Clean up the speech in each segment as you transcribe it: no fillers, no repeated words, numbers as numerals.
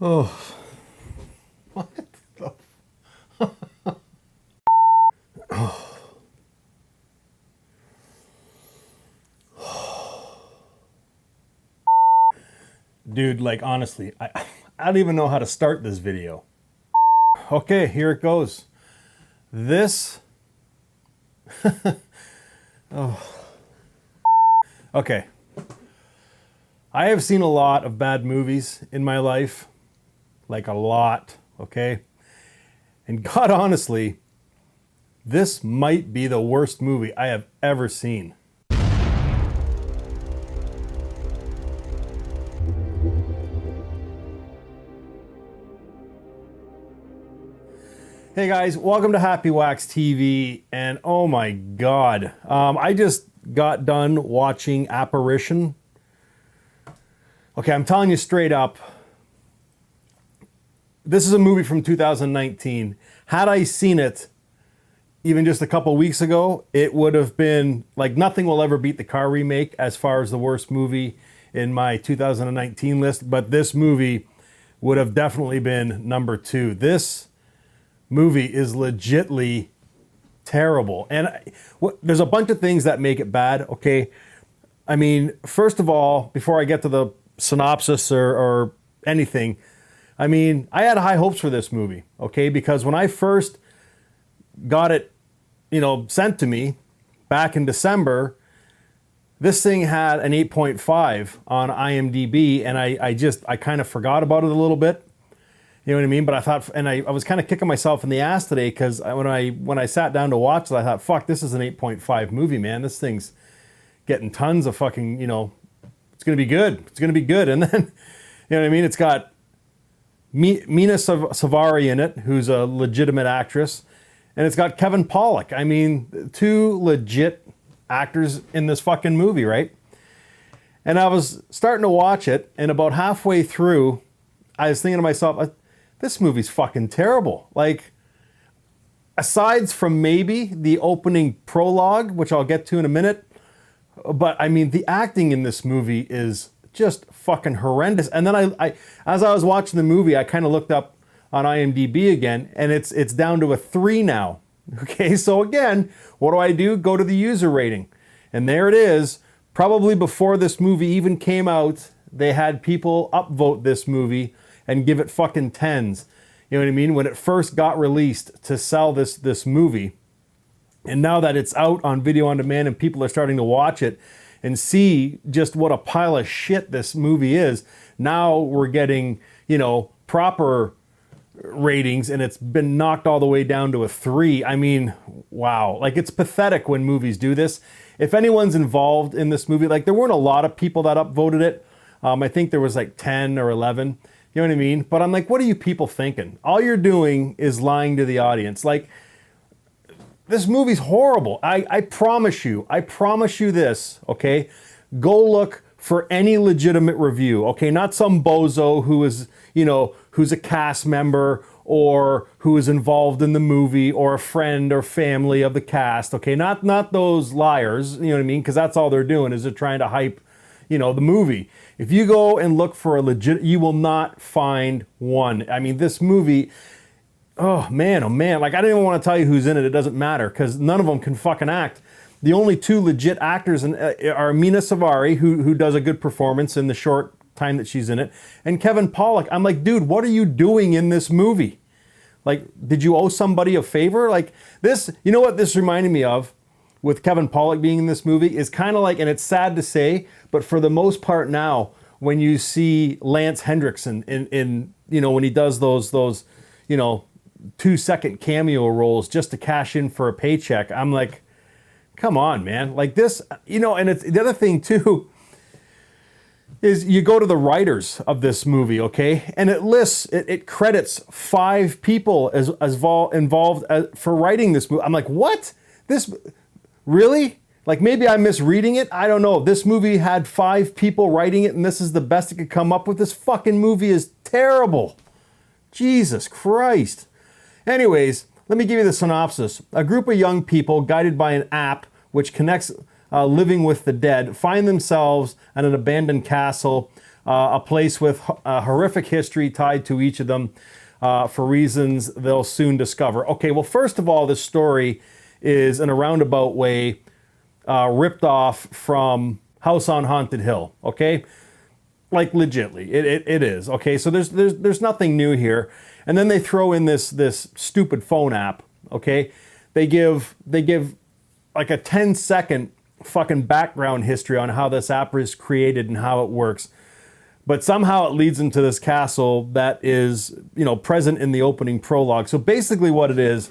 Oh, what the? Dude, like honestly, I don't even know how to start this video. Okay, here it goes. This. Oh. Okay. I have seen a lot of bad movies in my life. Like a lot, okay? And God honestly, this might be the worst movie I have ever seen. Hey guys, welcome to Happy Wax TV, and oh my God, I just got done watching Apparition. Okay, I'm telling you straight up, this is a movie from 2019. Had I seen it even just a couple weeks ago, it would have been like nothing will ever beat the Car remake as far as the worst movie in my 2019 list, but this movie would have definitely been number 2. This movie is legitly terrible. And there's a bunch of things that make it bad, okay? I mean, first of all, before I get to the synopsis or anything, I mean, I had high hopes for this movie, okay? Because when I first got it, sent to me back in December, this thing had an 8.5 on IMDb, and I kind of forgot about it a little bit. You know what I mean? But I thought, and I was kind of kicking myself in the ass today because when I sat down to watch it, I thought, fuck, this is an 8.5 movie, man. This thing's getting tons of fucking, it's going to be good. It's going to be good. And then, you know what I mean? It's got Mena Suvari in it, who's a legitimate actress. And it's got Kevin Pollak. I mean, 2 legit actors in this fucking movie, right? And I was starting to watch it, and about halfway through, I was thinking to myself, this movie's fucking terrible. Like, aside from maybe the opening prologue, which I'll get to in a minute, but I mean, the acting in this movie is just fucking horrendous. And then I as I was watching the movie, I kind of looked up on IMDb again, and it's down to a 3 now. Okay, so again, what do? Go to the user rating. And there it is. Probably before this movie even came out, they had people upvote this movie and give it fucking 10s. You know what I mean? When it first got released to sell this movie. And now that it's out on video on demand and people are starting to watch it and see just what a pile of shit this movie is, now we're getting, proper ratings, and it's been knocked all the way down to a 3. I mean, wow. Like, it's pathetic when movies do this. If anyone's involved in this movie, like, there weren't a lot of people that upvoted it. I think there was like 10 or 11. You know what I mean? But I'm like, what are you people thinking? All you're doing is lying to the audience. Like, this movie's horrible. I promise you this, okay? Go look for any legitimate review, okay? Not some bozo who is, who's a cast member or who is involved in the movie or a friend or family of the cast, okay? Not those liars, you know what I mean? Because that's all they're doing is they're trying to hype, the movie. If you go and look for a legit, you will not find one. I mean, this movie, oh man, like I don't even want to tell you who's in it. It doesn't matter because none of them can fucking act. The only 2 legit actors are Mena Suvari, who does a good performance in the short time that she's in it, and Kevin Pollak. I'm like, dude, what are you doing in this movie? Like, did you owe somebody a favor? Like this, you know what this reminded me of with Kevin Pollak being in this movie is kind of like, and it's sad to say, but for the most part now, when you see Lance Hendrickson in when he does those 2-second cameo roles just to cash in for a paycheck, I'm like, come on, man. Like this, and it's the other thing too, is you go to the writers of this movie, okay? And it credits 5 people as involved for writing this movie. I'm like, what? This, really? Like maybe I'm misreading it. I don't know. This movie had 5 people writing it and this is the best it could come up with. This fucking movie is terrible. Jesus Christ. Anyways, let me give you the synopsis. A group of young people guided by an app which connects living with the dead find themselves at an abandoned castle a place with a horrific history tied to each of them for reasons they'll soon discover. Okay, well, first of all, this story is in a roundabout way ripped off from House on Haunted Hill, okay? Like legitly, it is, okay? So there's nothing new here. And then they throw in this stupid phone app, okay? They give like a 10-second fucking background history on how this app is created and how it works. But somehow it leads into this castle that is, you know, present in the opening prologue. So basically what it is,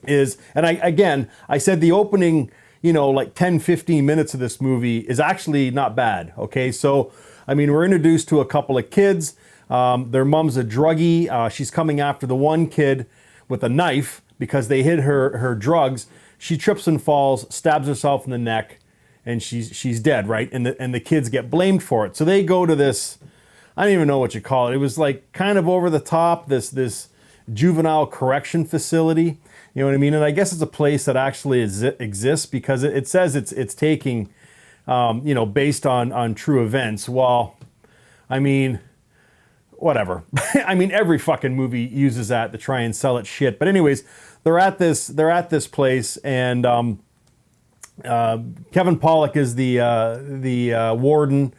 and I said the opening, you know, like 10, 15 minutes of this movie is actually not bad, okay? So, I mean, we're introduced to a couple of kids. Their mom's a druggie. She's coming after the one kid with a knife because they hid her drugs. She trips and falls, stabs herself in the neck, and she's dead, right? And the kids get blamed for it. So they go to this, I don't even know what you call it. It was like kind of over the top, this juvenile correction facility. You know what I mean? And I guess it's a place that actually exists because it says it's taking, you know, based on true events. Well, I mean, whatever. I mean, every fucking movie uses that to try and sell it shit. But anyways, they're at this place, and Kevin Pollak is the warden,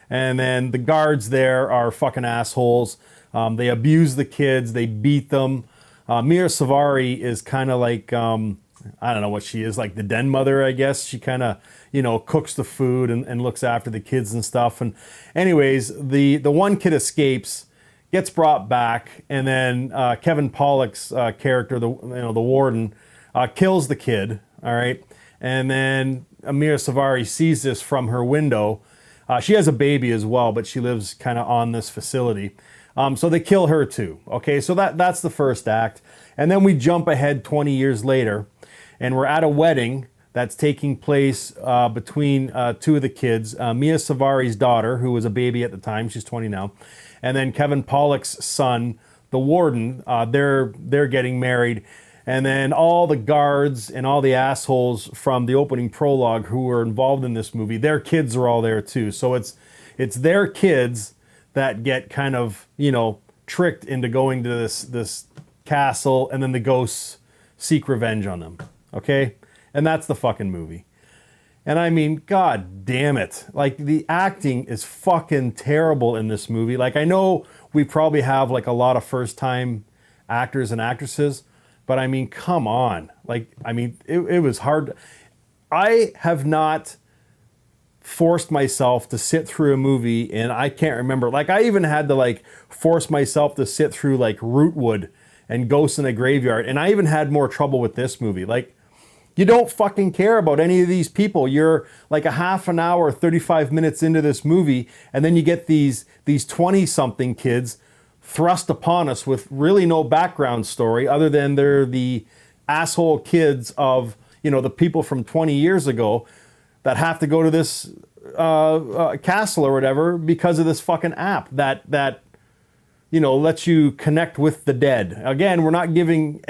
and then the guards there are fucking assholes. They abuse the kids, they beat them. Mira Savari is kind of like, I don't know what she is, like the den mother, I guess. She kind of, you know, cooks the food and looks after the kids and stuff. And anyways, the one kid escapes, gets brought back, and then Kevin Pollak's character, the warden, kills the kid. All right, and then Mira Savari sees this from her window. She has a baby as well, but she lives kind of on this facility. So they kill her too. Okay, so that's the first act, and then we jump ahead 20 years later, and we're at a wedding that's taking place between two of the kids, Mia Savari's daughter, who was a baby at the time, she's 20 now, and then Kevin Pollak's son, the warden. They're getting married, and then all the guards and all the assholes from the opening prologue who were involved in this movie, their kids are all there too. So it's their kids that get kind of, you know, tricked into going to this castle, and then the ghosts seek revenge on them. Okay? And that's the fucking movie. And I mean, god damn it. Like, the acting is fucking terrible in this movie. Like, I know we probably have like a lot of first-time actors and actresses, but I mean, come on. Like, I mean, it was hard. I have not forced myself to sit through a movie, and I can't remember. Like, I even had to like force myself to sit through like Rootwood and Ghosts in a Graveyard, and I even had more trouble with this movie. Like, you don't fucking care about any of these people. You're like a half an hour, 35 minutes into this movie, and then you get these 20-something kids thrust upon us with really no background story other than they're the asshole kids of, you know, the people from 20 years ago that have to go to this castle or whatever because of this fucking app that you know lets you connect with the dead. Again, we're not giving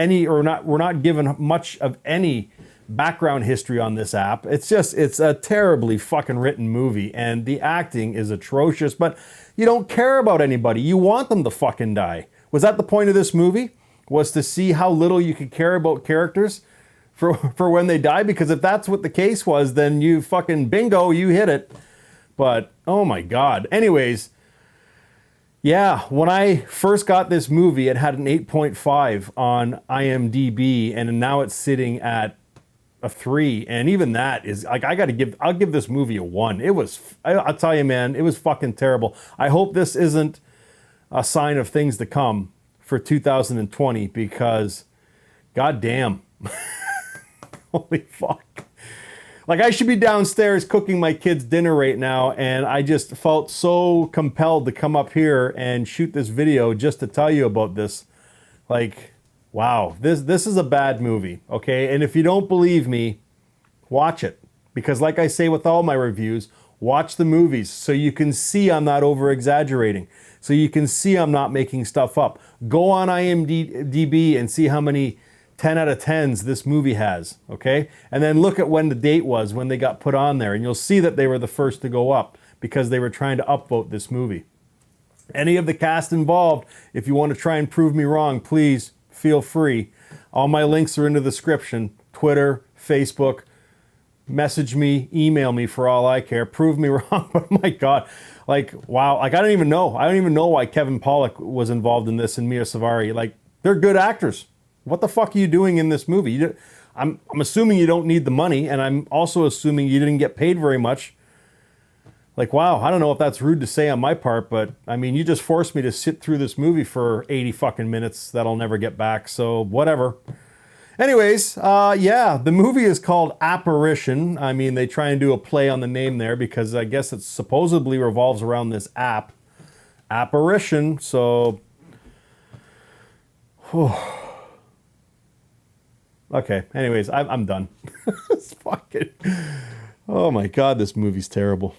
much of any background history on this app. It's a terribly fucking written movie, and the acting is atrocious, but you don't care about anybody. You want them to fucking die. Was that the point of this movie? Was to see how little you could care about characters for when they die? Because if that's what the case was, then you fucking bingo, you hit it. But oh my god. Anyways, yeah, when I first got this movie, it had an 8.5 on IMDb, and now it's sitting at a 3, and even that is like, I'll give this movie a 1. I'll tell you, man, it was fucking terrible. I hope this isn't a sign of things to come for 2020, because god damn. Holy fuck. Like, I should be downstairs cooking my kids dinner right now, and I just felt so compelled to come up here and shoot this video just to tell you about this. Like, wow, this is a bad movie, okay? And if you don't believe me, watch it. Because like I say with all my reviews, watch the movies so you can see I'm not over-exaggerating. So you can see I'm not making stuff up. Go on IMDb and see how many 10 out of 10s this movie has, okay? And then look at when the date was when they got put on there, and you'll see that they were the first to go up. because they were trying to upvote this movie. Any of the cast involved, if you want to try and prove me wrong, please feel free. All my links are in the description. Twitter, Facebook, message me, email me for all I care. Prove me wrong, but my God, like, wow. Like, I don't even know why Kevin Pollak was involved in this and Mia Savari. Like, they're good actors. What the fuck are you doing in this movie? I'm assuming you don't need the money, and I'm also assuming you didn't get paid very much. Like, wow, I don't know if that's rude to say on my part, but I mean, you just forced me to sit through this movie for 80 fucking minutes that I'll never get back, so whatever. Anyways, yeah, the movie is called Apparition. I mean, they try and do a play on the name there because I guess it supposedly revolves around this app. Apparition, so... Okay, anyways, I'm done. It's fucking... Oh my God, this movie's terrible.